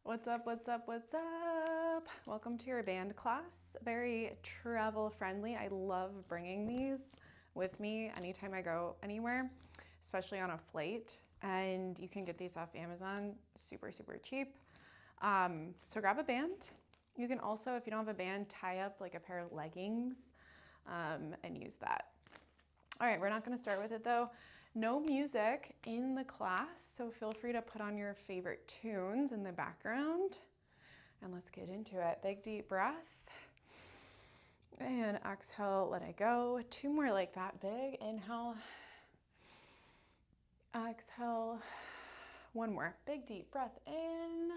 What's up, what's up, what's up? Welcome to your band class. Very travel friendly. I love bringing these with me anytime I go anywhere, especially on a flight. And you can get these off Amazon, super, super cheap. So grab a band. You can also, if you don't have a band, tie up like a pair of leggings and use that. All right, we're not gonna start with it though. No music in the class, so feel free to put on your favorite tunes in the background. And let's get into it. Big deep breath. And exhale, let it go. Two more like that. Big inhale. Exhale. One more. Big deep breath in.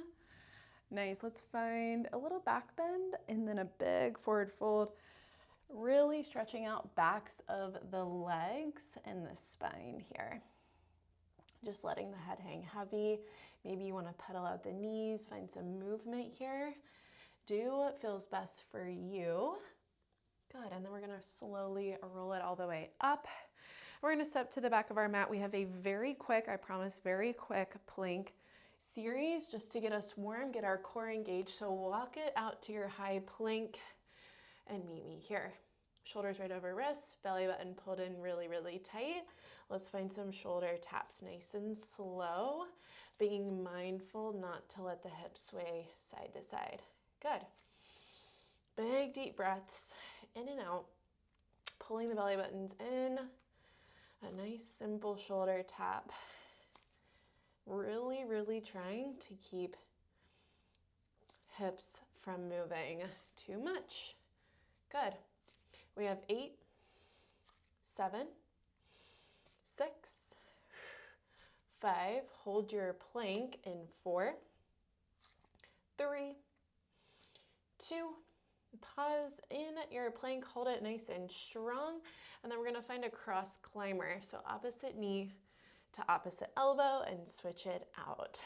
Nice, let's find a little back bend and then a big forward fold. Really stretching out backs of the legs and the spine here. Just letting the head hang heavy. Maybe you want to pedal out the knees, find some movement here. Do what feels best for you. Good, and then we're gonna slowly roll it all the way up. We're gonna step to the back of our mat. We have a very quick, I promise, very quick plank series just to get us warm, get our core engaged. So walk it out to your high plank and meet me here. Shoulders right over wrists, belly button pulled in really, really tight. Let's find some shoulder taps nice and slow, being mindful not to let the hips sway side to side. Good. Big deep breaths in and out, pulling the belly buttons in, a nice simple shoulder tap. Really, really trying to keep hips from moving too much. Good. We have 8, 7, 6, 5. Hold your plank in 4, 3, 2. Pause in your plank, hold it nice and strong. And then we're gonna find a cross climber. So opposite knee to opposite elbow and switch it out.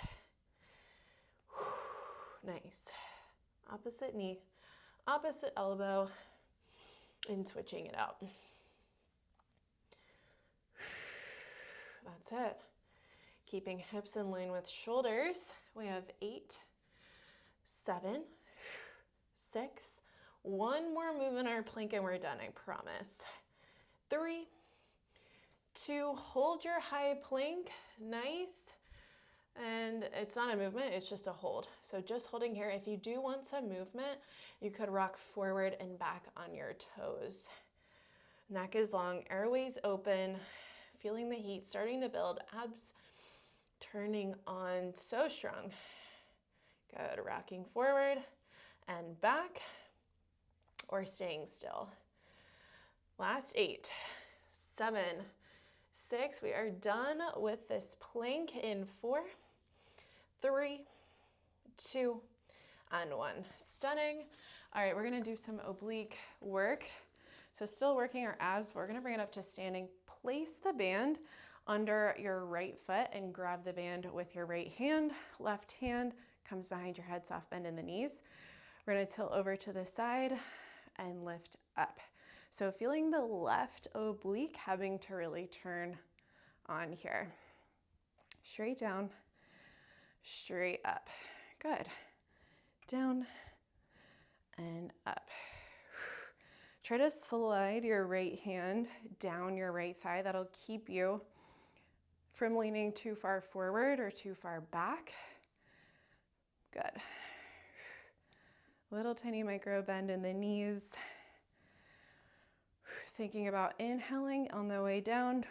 Nice. Opposite knee, opposite elbow, and switching it out. That's it. Keeping hips in line with shoulders. We have 8, 7, 6. One more move in our plank and we're done, I promise. 3, 2, hold your high plank, nice. And it's not a movement, it's just a hold. So just holding here. If you do want some movement, you could rock forward and back on your toes. Neck is long, airways open, feeling the heat starting to build, abs turning on, so strong. Good, rocking forward and back or staying still. Last 8, 7, 6. We are done with this plank in 4, 3, 2, and 1. Stunning. All right, we're gonna do some oblique work. So still working our abs, we're gonna bring it up to standing. Place the band under your right foot and grab the band with your right hand. Left hand comes behind your head, soft bend in the knees. We're gonna tilt over to the side and lift up. So feeling the left oblique having to really turn on here. Straight down, straight up. Good. Down and up. Try to slide your right hand down your right thigh. That'll keep you from leaning too far forward or too far back. Good. Little tiny micro bend in the knees. Thinking about inhaling on the way down,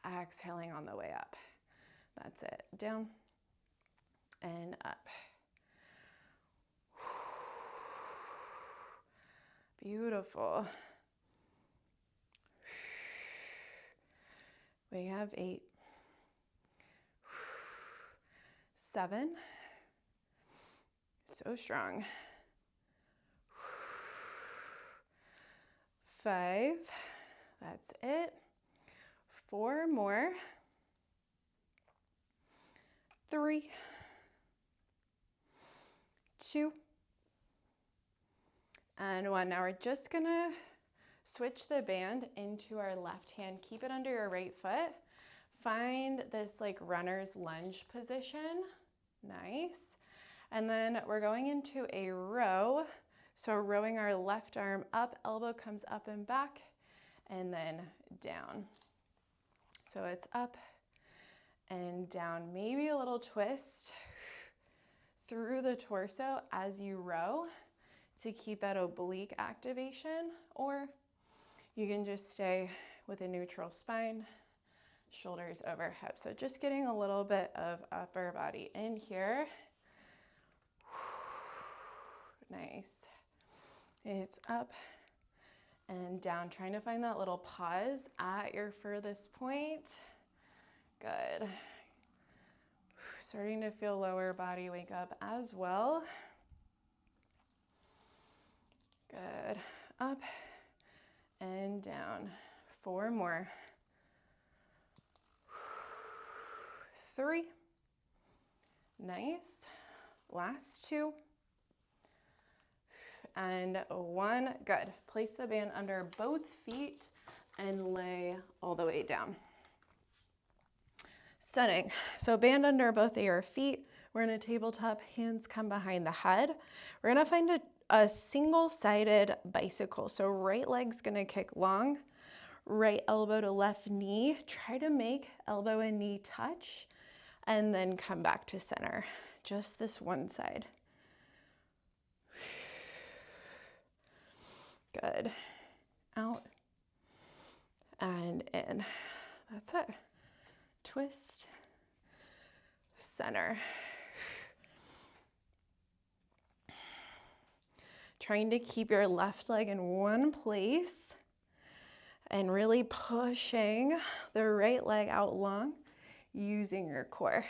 exhaling on the way up. That's it. Down and up. Beautiful. We have 8, 7. So strong. 5. That's it. 4 more. 3, 2, and 1. Now we're just gonna switch the band into our left hand. Keep it under your right foot. Find this like runner's lunge position. Nice. And then we're going into a row. So rowing our left arm up, elbow comes up and back, and then down. So it's up and down, maybe a little twist through the torso as you row to keep that oblique activation, or you can just stay with a neutral spine, shoulders over hips. So just getting a little bit of upper body in here. Nice. It's up and down, trying to find that little pause at your furthest point. Good. Starting to feel lower body wake up as well. Good. Up and down. 4 more. 3. Nice. Last 2. And 1. Good. Place the band under both feet and lay all the way down. Stunning. So band under both of your feet. We're in a tabletop, hands come behind the head. We're gonna find a single-sided bicycle. So right leg's gonna kick long, right elbow to left knee. Try to make elbow and knee touch, and then come back to center. Just this one side. Good. Out and in. That's it. Twist, center. Trying to keep your left leg in one place and really pushing the right leg out long using your core.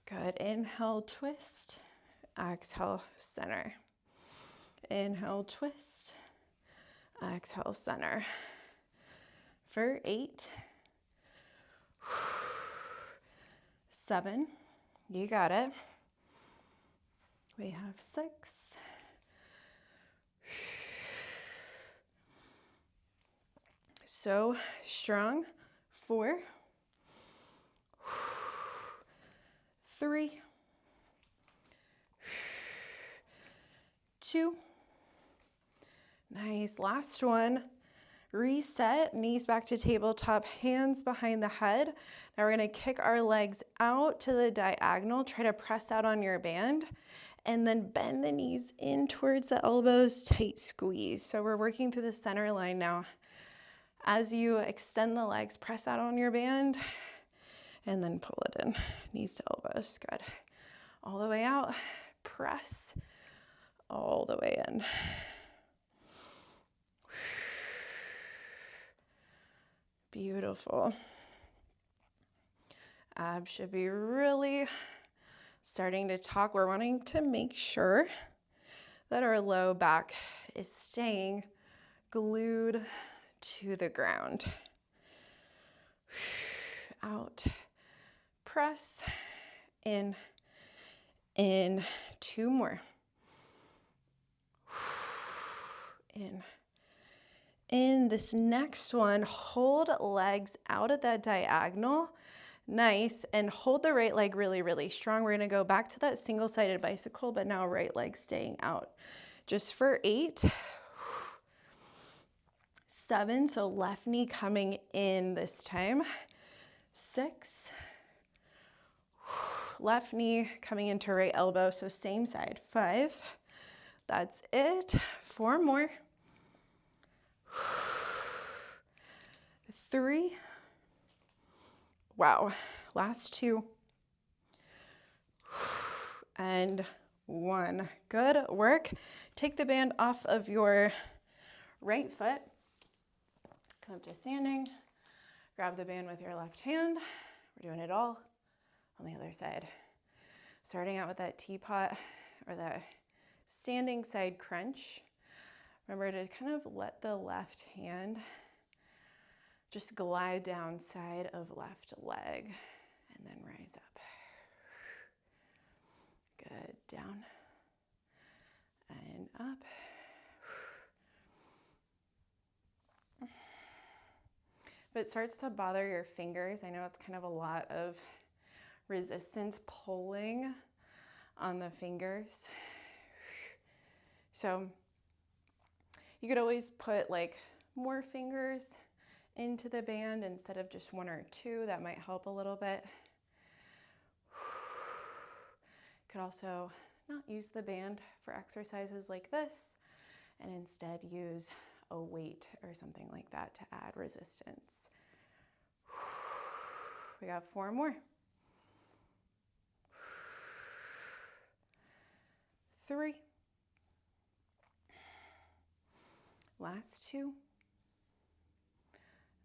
Good. Inhale, twist. Exhale, center. Inhale, twist. Exhale, center. For 8. 7. You got it. We have 6. So strong. 4. 3. 2. Nice. Last one. Reset, knees back to tabletop, hands behind the head. Now we're gonna kick our legs out to the diagonal, try to press out on your band, and then bend the knees in towards the elbows, tight squeeze. So we're working through the center line now. As you extend the legs, press out on your band, and then pull it in, knees to elbows, good. All the way out, press, all the way in. Beautiful. Abs should be really starting to talk. We're wanting to make sure that our low back is staying glued to the ground. Out, press, in, 2 more. In this next one, hold legs out at that diagonal. Nice, and hold the right leg really, really strong. We're gonna go back to that single-sided bicycle, but now right leg staying out. Just for 8. 7, so left knee coming in this time. 6. Left knee coming into right elbow, so same side. 5. That's it. 4 more. 3. Wow. Last 2. And 1. Good work. Take the band off of your right foot. Come up to standing. Grab the band with your left hand. We're doing it all on the other side. Starting out with that teapot or that standing side crunch. Remember to kind of let the left hand just glide down side of left leg and then rise up. Good. Down and up. If it starts to bother your fingers, I know it's kind of a lot of resistance pulling on the fingers. So you could always put like more fingers into the band instead of just one or two. That might help a little bit. Could also not use the band for exercises like this and instead use a weight or something like that to add resistance. We got 4 more. 3. Last 2.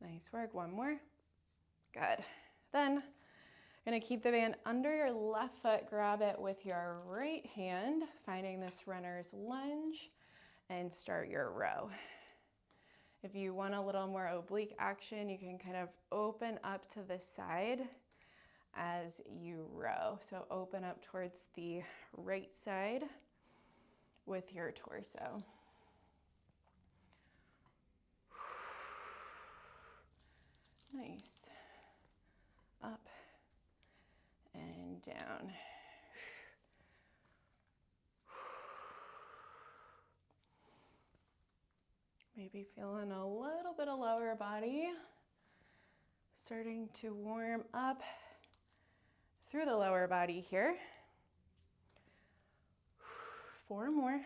Nice work. 1 more. Good. Then you're going to keep the band under your left foot, grab it with your right hand, finding this runner's lunge, and start your row. If you want a little more oblique action, you can kind of open up to the side as you row. So open up towards the right side with your torso. Nice. Up and down. Maybe feeling a little bit of lower body. Starting to warm up through the lower body here. 4 more.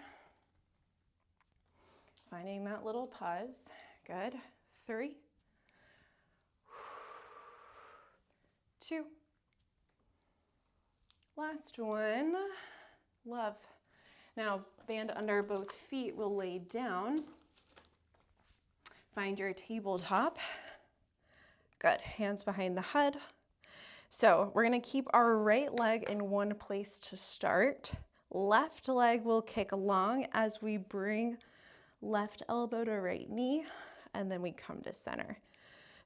Finding that little pause. Good. 3. 2. Last one. Love. Now, band under both feet will lay down. Find your tabletop. Good. Hands behind the head. So we're going to keep our right leg in one place to start. Left leg will kick long as we bring left elbow to right knee, and then we come to center.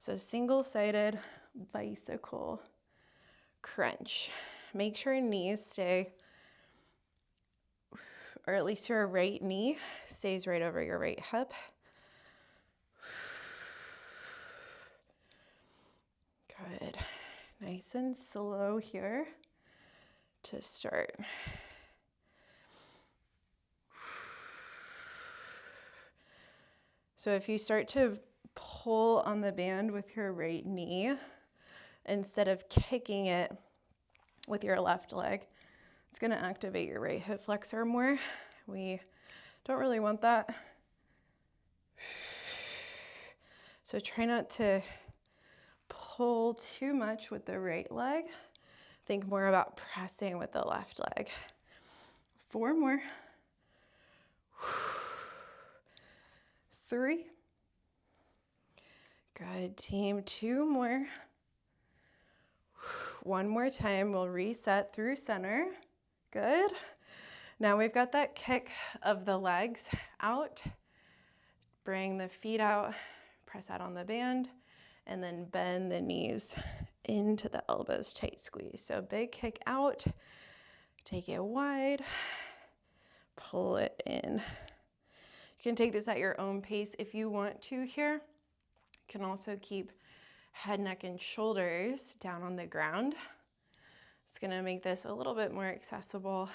So single-sided bicycle crunch. Make sure knees stay, or at least your right knee stays right over your right hip. Good. Nice and slow here to start. So if you start to pull on the band with your right knee, instead of kicking it with your left leg, it's going to activate your right hip flexor more. We don't really want that. So try not to pull too much with the right leg. Think more about pressing with the left leg. 4 more. 3. Good, team. 2 more. 1 more time. We'll reset through center. Good. Now we've got that kick of the legs out. Bring the feet out. Press out on the band. And then bend the knees into the elbows, tight squeeze. So big kick out, take it wide, pull it in. You can take this at your own pace if you want to here. You can also keep head, neck, and shoulders down on the ground. It's gonna make this a little bit more accessible.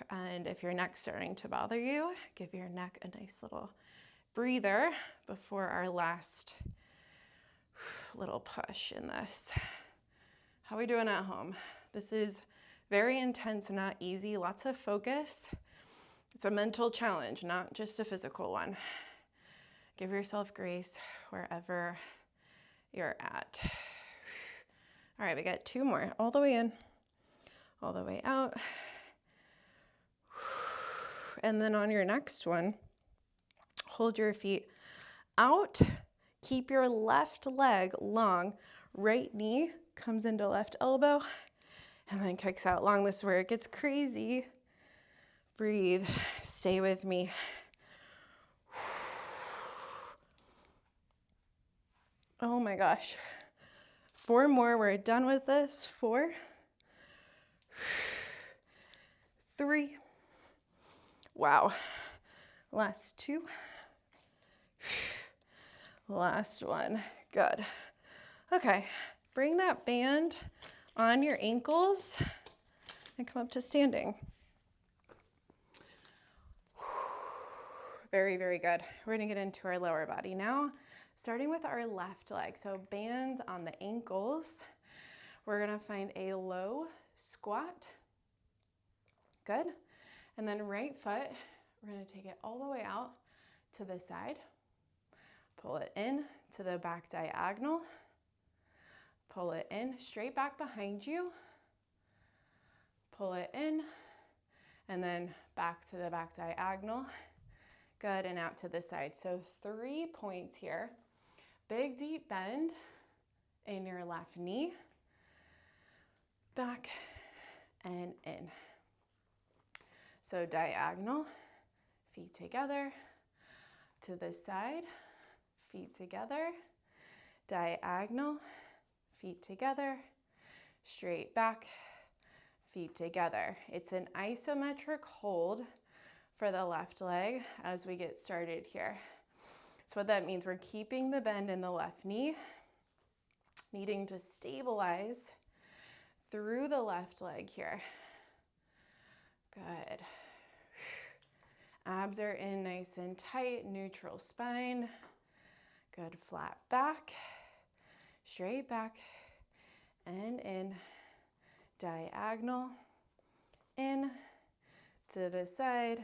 And if your neck's starting to bother you, give your neck a nice little breather before our last little push in this. How are we doing at home? This is very intense, not easy, lots of focus. It's a mental challenge, not just a physical one. Give yourself grace wherever you're at. All right, we got 2 more. All the way in, all the way out. And then on your next one, hold your feet out. Keep your left leg long. Right knee comes into left elbow and then kicks out long. This is where it gets crazy. Breathe. Stay with me. Oh my gosh. 4 more. We're done with this. 4. 3. Wow. Last 2. Last one. Good. Okay. Bring that band on your ankles and come up to standing. Very, very good. We're gonna get into our lower body now, starting with our left leg. So bands on the ankles. We're gonna find a low squat. Good. And then right foot, we're gonna take it all the way out to the side. Pull it in to the back diagonal. Pull it in, straight back behind you. Pull it in, and then back to the back diagonal. Good, and out to the side. So 3 points here. Big deep bend in your left knee. Back and in. So diagonal, feet together, to the side, feet together, diagonal, feet together, straight back, feet together. It's an isometric hold for the left leg as we get started here. So what that means, we're keeping the bend in the left knee, needing to stabilize through the left leg here. Good. Abs are in nice and tight, neutral spine. Good, flat back, straight back, and in, diagonal, in, to the side,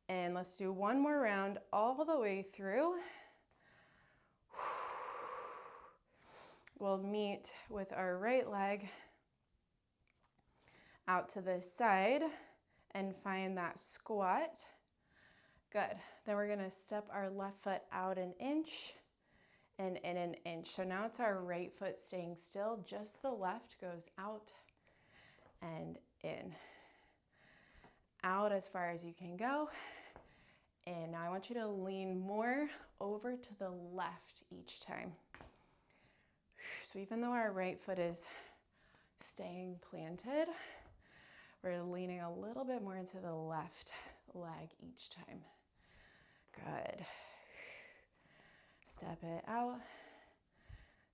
and let's do one more round all the way through. We'll meet with our right leg out to the side and find that squat. Good. Then we're gonna step our left foot out an inch and in an inch. So now it's our right foot staying still, just the left goes out and in. Out as far as you can go. And now I want you to lean more over to the left each time. So even though our right foot is staying planted, we're leaning a little bit more into the left leg each time. Good. Step it out,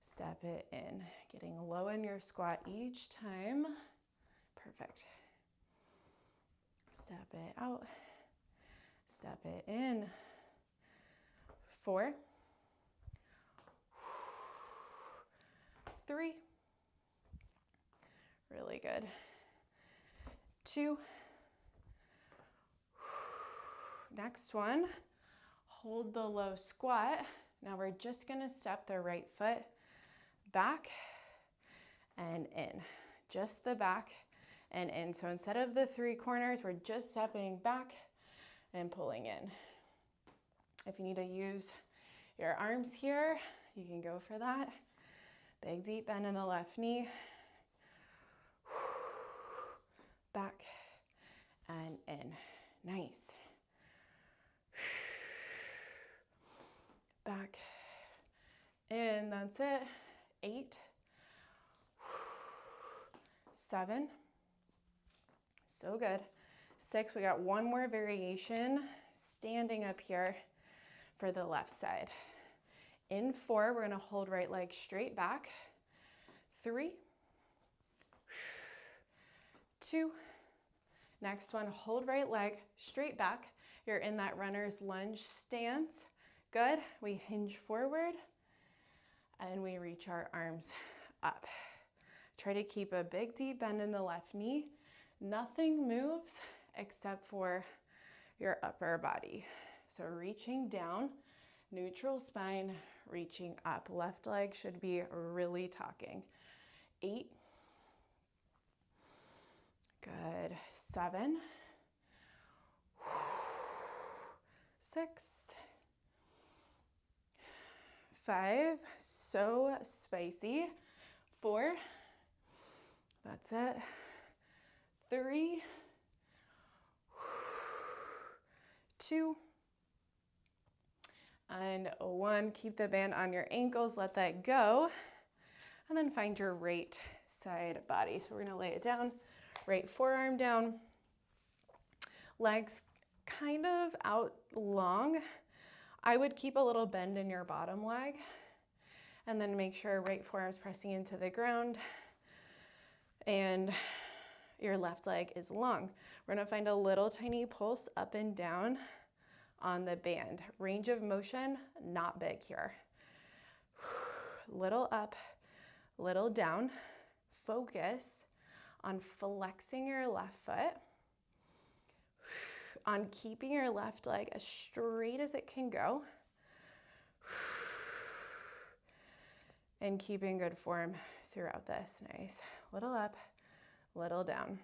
step it in. Getting low in your squat each time. Perfect. Step it out, step it in. 4, 3, really good. 2, next one, hold the low squat. Now we're just gonna step the right foot back and in, just the back and in. So instead of the 3 corners, we're just stepping back and pulling in. If you need to use your arms here, you can go for that. Big deep bend in the left knee. Back and in. Nice. Back. And that's it. 8, 7. So good. 6, we got one more variation, standing up here for the left side. In 4, we're gonna hold right leg straight back. 3, 2, next one, hold right leg straight back. You're in that runner's lunge stance. Good, we hinge forward and we reach our arms up. Try to keep a big deep bend in the left knee. Nothing moves except for your upper body. So reaching down, neutral spine, reaching up. Left leg should be really talking. 8, good. 7, 6, 5, so spicy. 4, that's it. 3, 2, and 1. Keep the band on your ankles, let that go, and then find your right side body. So we're gonna lay it down, right forearm down, legs kind of out long. I would keep a little bend in your bottom leg, and then make sure right forearm's pressing into the ground, and your left leg is long. We're gonna find a little tiny pulse up and down on the band. Range of motion, not big here. Little up, little down. Focus on flexing your left foot, on keeping your left leg as straight as it can go, and keeping good form throughout this. Nice. Little up, little down.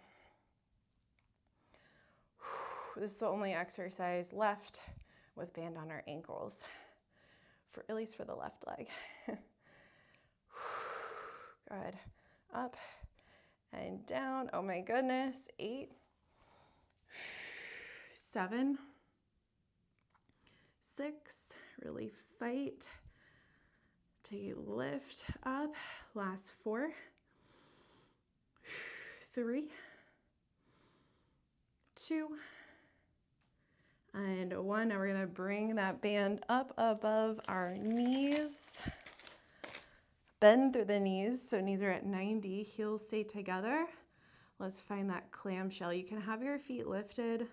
This is the only exercise left with band on our ankles, at least for the left leg. Good. Up and down. Oh my goodness. 8, 7, 6. Really fight to lift up. Last 4, 3, 2, and 1. Now we're gonna bring that band up above our knees. Bend through the knees, so knees are at 90, heels stay together. Let's find that clamshell. You can have your feet lifted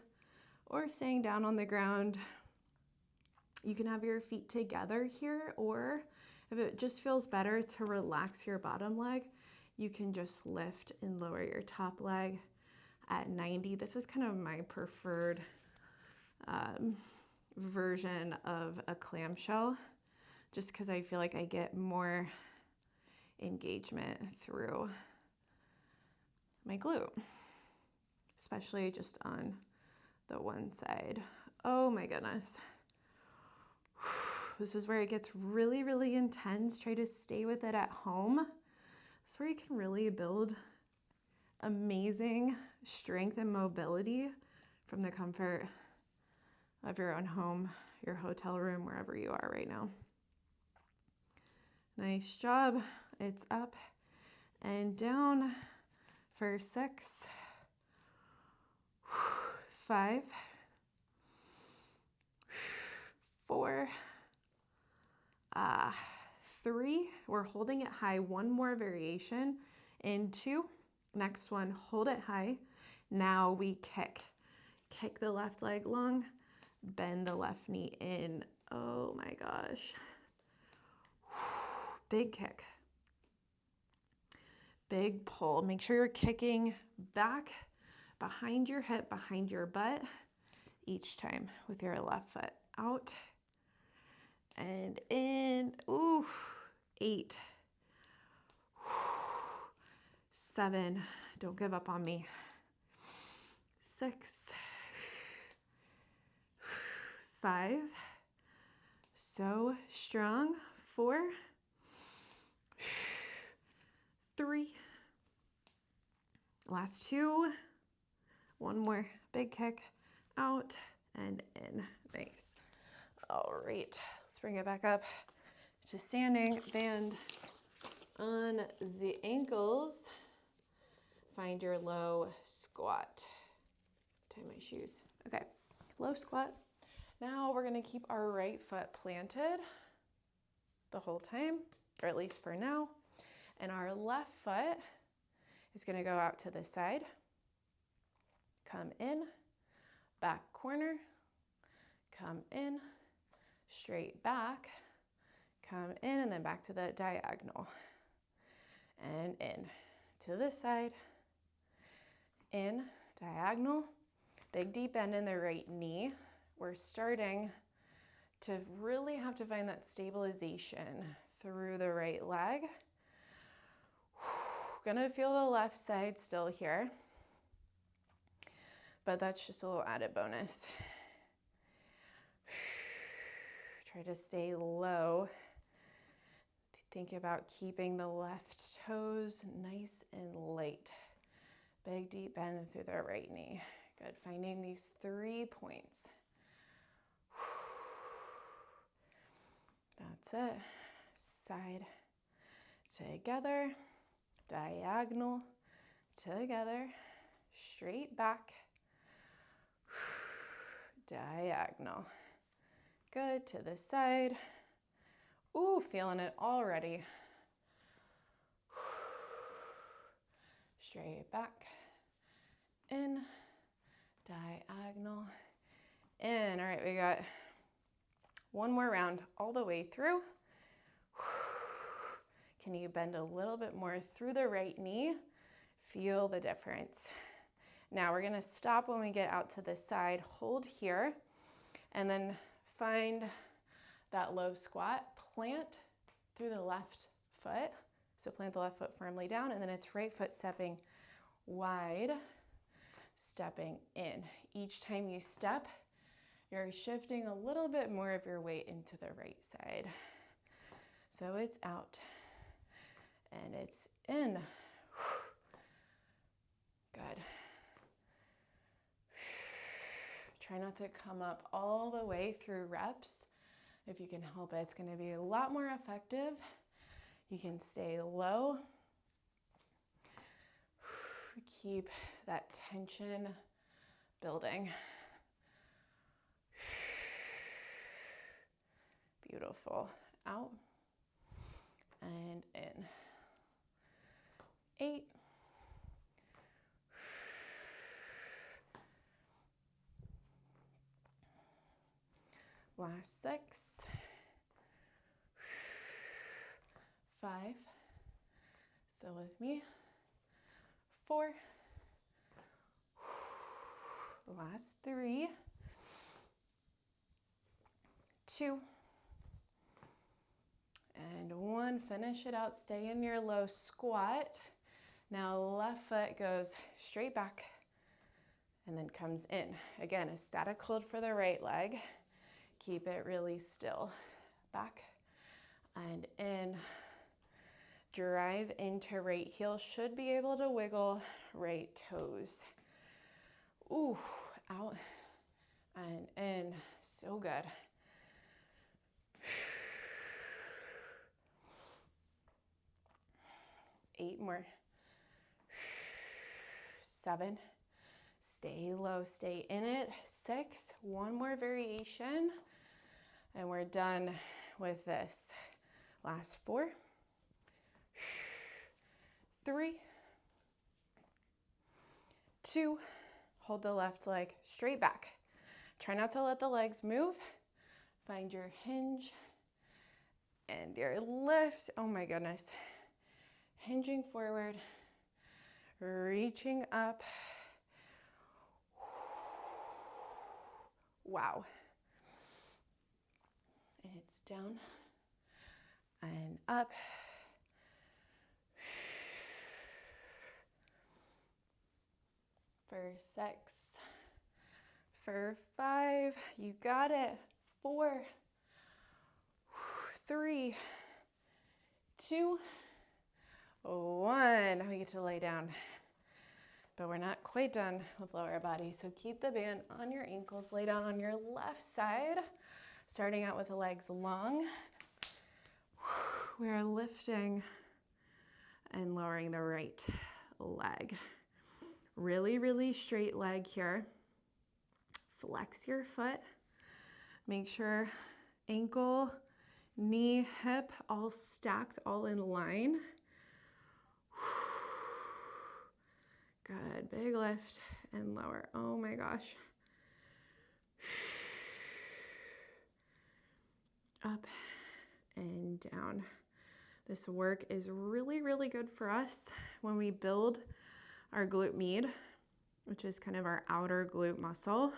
or staying down on the ground. You can have your feet together here, or if it just feels better to relax your bottom leg, you can just lift and lower your top leg at 90. This is kind of my preferred version of a clamshell, just because I feel like I get more engagement through my glute, especially just on the one side. Oh my goodness. This is where it gets really, really intense. Try to stay with it at home. This is where you can really build amazing strength and mobility from the comfort of your own home, your hotel room, wherever you are right now. Nice job. It's up and down for 6, 5, 4, 3. We're holding it high. 1 more variation. In 2. Next one, hold it high. Now we kick. Kick the left leg long. Bend the left knee in. Oh my gosh. Big kick. Big pull. Make sure you're kicking back behind your hip, behind your butt each time with your left foot. Out and in. Ooh. 8, 7. Don't give up on me. 6, 5. So strong. 4, 3. Last 2. 1 more big kick. Out and in. Nice. All right. Let's bring it back up to standing. Band on the ankles. Find your low squat. Tie my shoes. Okay. Low squat. Now we're going to keep our right foot planted the whole time, or at least for now. And our left foot is going to go out to the side. Come in, back corner, come in, straight back, come in, and then back to the diagonal. And in to this side, in, diagonal, big deep bend in the right knee. We're starting to really have to find that stabilization through the right leg. Gonna feel the left side still here, but that's just a little added bonus. Try to stay low. Think about keeping the left toes nice and light. Big deep bend through the right knee. Good, finding these 3 points. That's it. Side together, diagonal together, straight back, diagonal. Good, to the side. Ooh, feeling it already. straight back, in, diagonal, in. All right, we got one more round all the way through. Can you bend a little bit more through the right knee? Feel the difference. Now we're gonna stop when we get out to the side, hold here, and then find that low squat, plant through the left foot. So plant the left foot firmly down, and then it's right foot stepping wide, stepping in. Each time you step, you're shifting a little bit more of your weight into the right side. So it's out and it's in. Good. Try not to come up all the way through reps. If you can help it, it's going to be a lot more effective. You can stay low. Keep that tension building. Beautiful. Out and in. 8. Last 6. 5. Still with me. 4. Last 3. 2. And 1. Finish it out. Stay in your low squat. Now left foot goes straight back and then comes in. Again, a static hold for the right leg. Keep it really still. Back and in. Drive into right heel. Should be able to wiggle right toes. Ooh, out and in. So good. 8 more. 7. Stay low, stay in it. 6. 1 more variation. And we're done with this. Last 4. 3. 2. Hold the left leg straight back. Try not to let the legs move. Find your hinge and your lift. Oh my goodness. Hinging forward, reaching up. Wow. It's down and up. For 6, for 5, you got it. 4, 3, 2, 1. Now we get to lay down, but we're not quite done with lower body. So keep the band on your ankles, lay down on your left side, starting out with the legs long. We are lifting and lowering the right leg. Really, really straight leg here. Flex your foot. Make sure ankle, knee, hip, all stacked, all in line. Good, big lift and lower. Oh my gosh. Up and down. This work is really, really good for us when we build our glute med, which is kind of our outer glute muscle.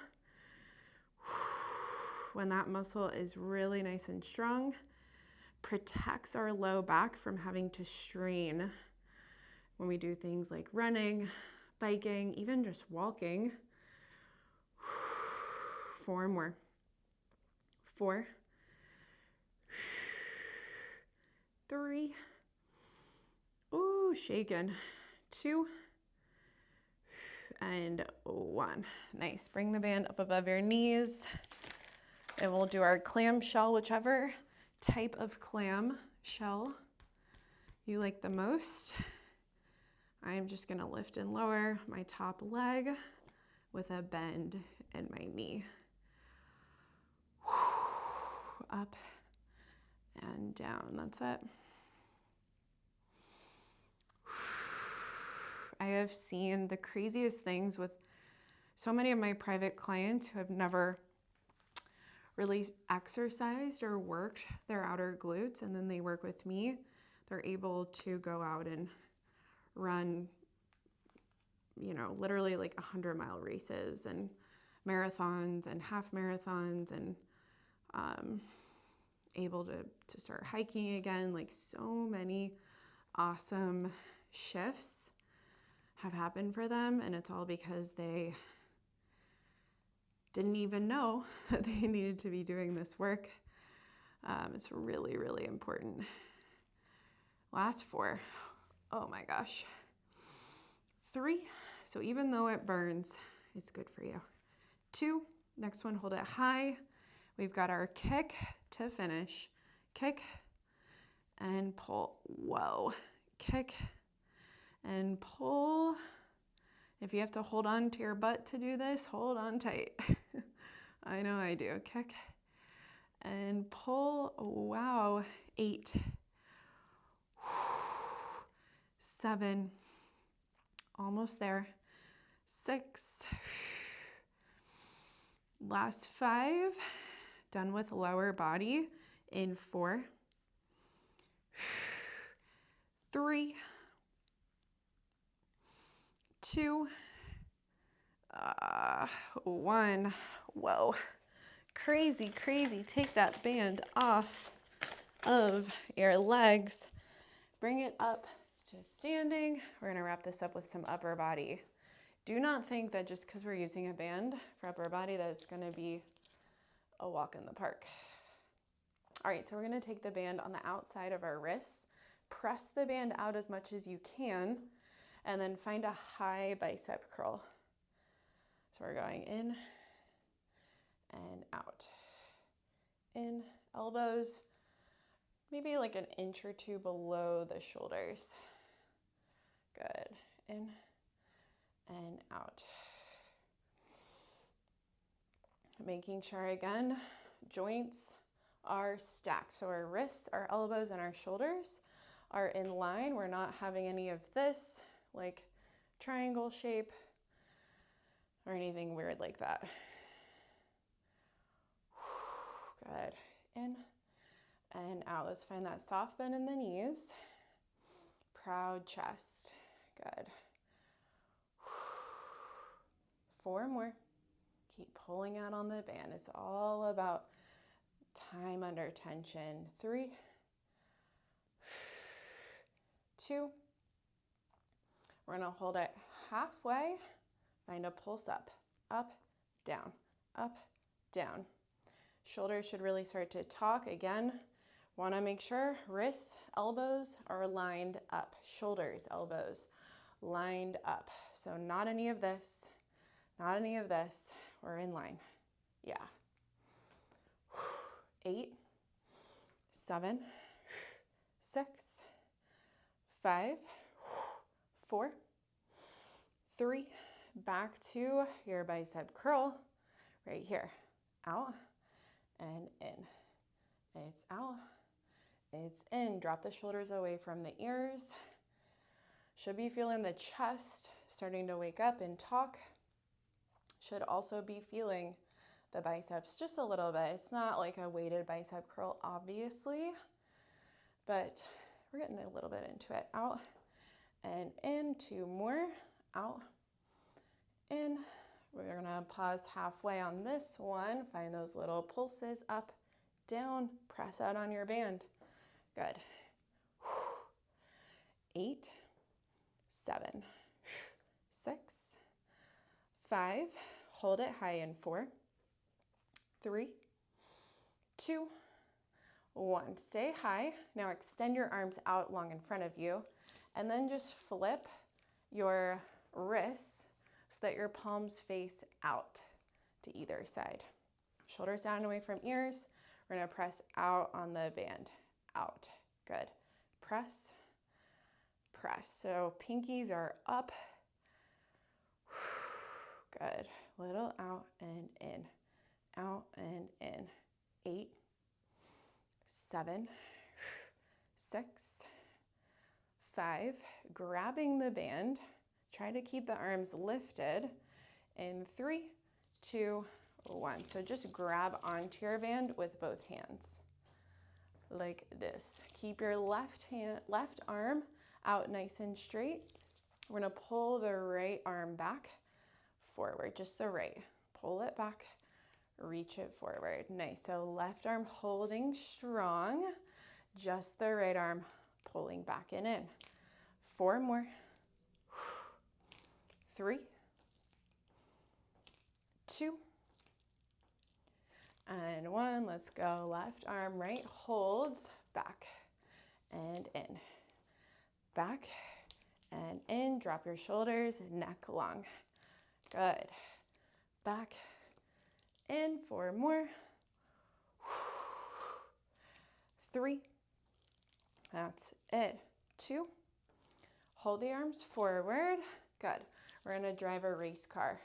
When that muscle is really nice and strong, protects our low back from having to strain when we do things like running, biking, even just walking. 4 more. 4, 3, ooh, shaking. 2, and 1. Nice. Bring the band up above your knees. And we'll do our clam shell, whichever type of clam shell you like the most. I'm just gonna lift and lower my top leg with a bend in my knee. Up and down, that's it. I have seen the craziest things with so many of my private clients who have never really exercised or worked their outer glutes, and then they work with me. They're able to go out and run, you know, literally like 100-mile races and marathons and half marathons, and able to start hiking again. Like, so many awesome shifts have happened for them, and it's all because they didn't even know that they needed to be doing this work. It's really, really important. Last 4. Oh my gosh. 3. So even though it burns, it's good for you. 2. Next one, hold it high. We've got our kick to finish. Kick and pull. Whoa. Kick and pull. If you have to hold on to your butt to do this, hold on tight. I know I do. Kick and pull. Wow. 8. 7. Almost there. 6. Last 5. Done with lower body in 4. 3. 2. 1. Whoa. Crazy, crazy. Take that band off of your legs. Bring it up to standing. We're gonna wrap this up with some upper body. Do not think that just because we're using a band for upper body that it's gonna be a walk in the park. All right, so we're gonna take the band on the outside of our wrists, press the band out as much as you can, and then find a high bicep curl. So we're going in and out. In, elbows, maybe like an inch or 2 below the shoulders. Good. In and out. Making sure, again, joints are stacked. So our wrists, our elbows, and our shoulders are in line. We're not having any of this, like triangle shape or anything weird like that. Good. In and out. Let's find that soft bend in the knees. Proud chest. Good. 4 more. Keep pulling out on the band. It's all about time under tension. 3. 2. We're gonna hold it halfway. Find a pulse up, down, up, down. Shoulders should really start to talk. Again, wanna make sure wrists, elbows are lined up. Shoulders, elbows lined up. So not any of this, not any of this. We're in line. Yeah. 8, 7, 6, 5, 4, 3, back to your bicep curl right here. Out and in. It's out, it's in. Drop the shoulders away from the ears. Should be feeling the chest starting to wake up and talk. Should also be feeling the biceps just a little bit. It's not like a weighted bicep curl, obviously, but we're getting a little bit into it. Out and in. 2 more. Out, in. We're gonna pause halfway on this one. Find those little pulses, up, down, press out on your band. Good. 8, 7, 6, 5, hold it high in 4, 3, 2, 1. Stay high. Now extend your arms out long in front of you, and then just flip your wrists so that your palms face out to either side. Shoulders down away from ears. We're gonna press out on the band. Out. Good. Press, press. So pinkies are up. Good. Little out and in. Out and in. 8, 7, 6, 5. Grabbing the band. Try to keep the arms lifted in 3, 2, 1. So just grab onto your band with both hands like this. Keep your left arm out nice and straight. We're gonna pull the right arm back forward, just the right. Pull it back, reach it forward. Nice. So left arm holding strong, just the right arm pulling back and in. 4 more. 3, 2, and 1. Let's go. Left arm, right holds, back and in. Back and in. Drop your shoulders, neck long. Good. Back, in. 4 more. 3. That's it. 2. Hold the arms forward. Good. We're gonna drive a race car.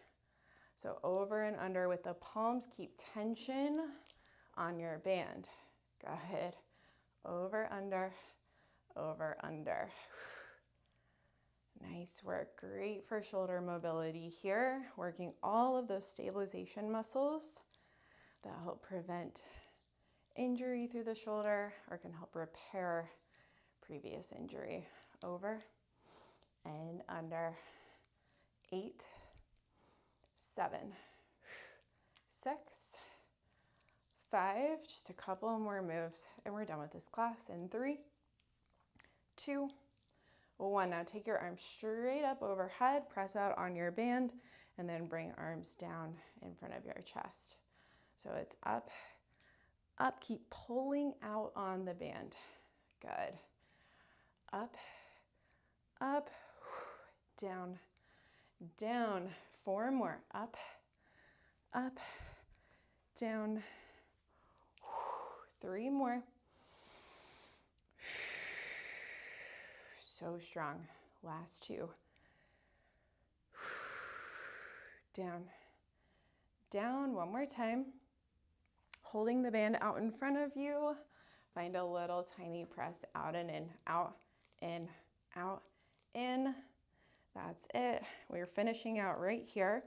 So over and under with the palms. Keep tension on your band. Good. Over, under, over, under. Nice work. Great for shoulder mobility here. Working all of those stabilization muscles that help prevent injury through the shoulder or can help repair previous injury. Over and under. 8, 7, 6, 5, just a couple more moves and we're done with this class in 3, 2, 1. Now take your arms straight up overhead, press out on your band, and then bring arms down in front of your chest. So it's up, up, keep pulling out on the band. Good. Up, up, down, down. 4 more. Up, up, down. 3 more. So strong. Last 2. Down, down. 1 more time. Holding the band out in front of you. Find a little tiny press out and in, out, in, out, in. That's it. We're finishing out right here.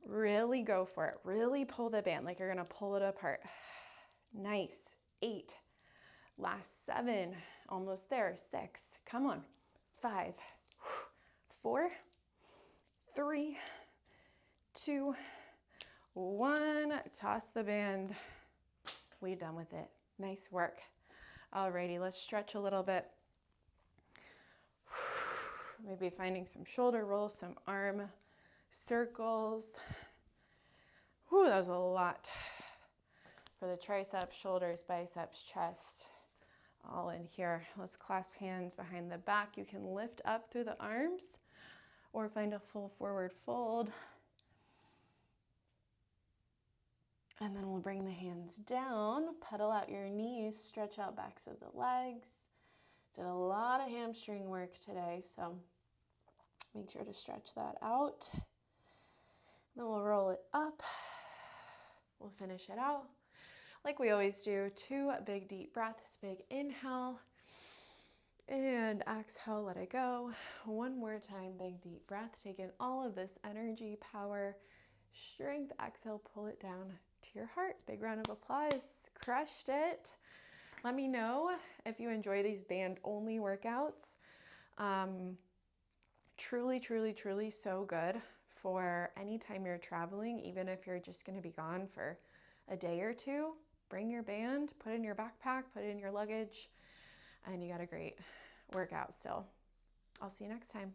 Really go for it. Really pull the band like you're gonna pull it apart. Nice. 8. Last 7. Almost there. 6. Come on. 5, 4, 3, 2, 1. Toss the band. We're done with it. Nice work. Alrighty, let's stretch a little bit. Maybe finding some shoulder rolls, some arm circles. Whew, that was a lot. For the triceps, shoulders, biceps, chest, all in here. Let's clasp hands behind the back. You can lift up through the arms or find a full forward fold. And then we'll bring the hands down, pedal out your knees, stretch out backs of the legs. Did a lot of hamstring work today, so make sure to stretch that out. Then we'll roll it up. We'll finish it out like we always do. 2 big deep breaths. Big inhale and exhale, let it go. 1 more time, big deep breath. Take in all of this energy, power, strength. Exhale, pull it down to your heart. Big round of applause. Crushed it. Let me know if you enjoy these band-only workouts. Truly, truly, truly so good for any time you're traveling, even if you're just going to be gone for a day or 2. Bring your band, put it in your backpack, put it in your luggage, and you got a great workout still. I'll see you next time.